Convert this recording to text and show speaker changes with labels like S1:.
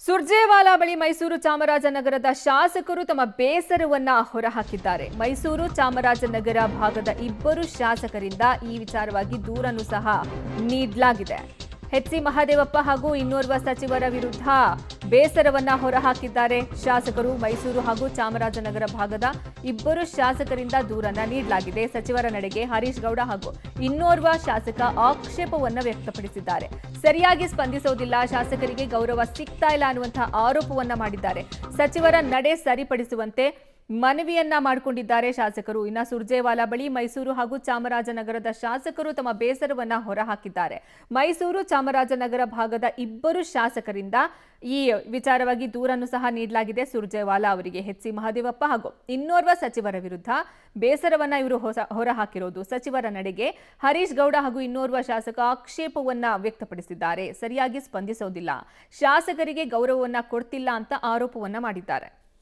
S1: ಸುರ್ಜೇವಾಲಾ ಬಳಿ ಮೈಸೂರು ಚಾಮರಾಜನಗರದ ಶಾಸಕರು ತಮ್ಮ ಬೇಸರವನ್ನ ಹೊರಹಾಕಿದ್ದಾರೆ. ಮೈಸೂರು ಚಾಮರಾಜನಗರ ಭಾಗದ ಇಬ್ಬರು ಶಾಸಕರಿಂದ ಈ ವಿಚಾರವಾಗಿ ದೂರನ್ನು ಸಹ ನೀಡಲಾಗಿದೆ. ಎಚ್ ಸಿ ಮಹದೇವಪ್ಪ ಹಾಗೂ ಇನ್ನೋರ್ವ ಸಚಿವರ ವಿರುದ್ಧ ಬೇಸರವನ್ನ ಹೊರಹಾಕಿದ್ದಾರೆ ಶಾಸಕರು. ಮೈಸೂರು ಹಾಗೂ ಚಾಮರಾಜನಗರ ಭಾಗದ ಇಬ್ಬರು ಶಾಸಕರಿಂದ ದೂರನ್ನ ನೀಡಲಾಗಿದೆ. ಸಚಿವರ ನಡೆಗೆ ಹರೀಶ್ ಗೌಡ ಹಾಗೂ ಇನ್ನೋರ್ವ ಶಾಸಕ ಆಕ್ಷೇಪವನ್ನ ವ್ಯಕ್ತಪಡಿಸಿದ್ದಾರೆ. ಸರಿಯಾಗಿ ಸ್ಪಂದಿಸೋದಿಲ್ಲ, ಶಾಸಕರಿಗೆ ಗೌರವ ಸಿಗ್ತಾ ಇಲ್ಲ ಅನ್ನುವಂತಹ ಆರೋಪವನ್ನ ಮಾಡಿದ್ದಾರೆ. ಸಚಿವರ ನಡೆ ಸರಿಪಡಿಸುವಂತೆ ಮನವಿಯನ್ನ ಮಾಡಿಕೊಂಡಿದ್ದಾರೆ ಶಾಸಕರು. ಇನ್ನು ಸುರ್ಜೇವಾಲಾ ಬಳಿ ಮೈಸೂರು ಹಾಗೂ ಚಾಮರಾಜನಗರದ ಶಾಸಕರು ತಮ್ಮ ಬೇಸರವನ್ನ ಹೊರಹಾಕಿದ್ದಾರೆ. ಮೈಸೂರು ಚಾಮರಾಜನಗರ ಭಾಗದ ಇಬ್ಬರು ಶಾಸಕರಿಂದ ಈ ವಿಚಾರವಾಗಿ ದೂರನ್ನು ಸಹ ನೀಡಲಾಗಿದೆ. ಸುರ್ಜೇವಾಲಾ ಅವರಿಗೆ ಎಚ್ ಸಿ ಮಹದೇವಪ್ಪ ಹಾಗೂ ಇನ್ನೋರ್ವ ಸಚಿವರ ವಿರುದ್ಧ ಬೇಸರವನ್ನ ಇವರು ಹೊರಹಾಕಿರೋದು. ಸಚಿವರ ನಡೆಗೆ ಹರೀಶ್ ಗೌಡ ಹಾಗೂ ಇನ್ನೋರ್ವ ಶಾಸಕ ಆಕ್ಷೇಪವನ್ನ ವ್ಯಕ್ತಪಡಿಸಿದ್ದಾರೆ. ಸರಿಯಾಗಿ ಸ್ಪಂದಿಸೋದಿಲ್ಲ, ಶಾಸಕರಿಗೆ ಗೌರವವನ್ನ ಕೊಡ್ತಿಲ್ಲ ಅಂತ ಆರೋಪವನ್ನ ಮಾಡಿದ್ದಾರೆ.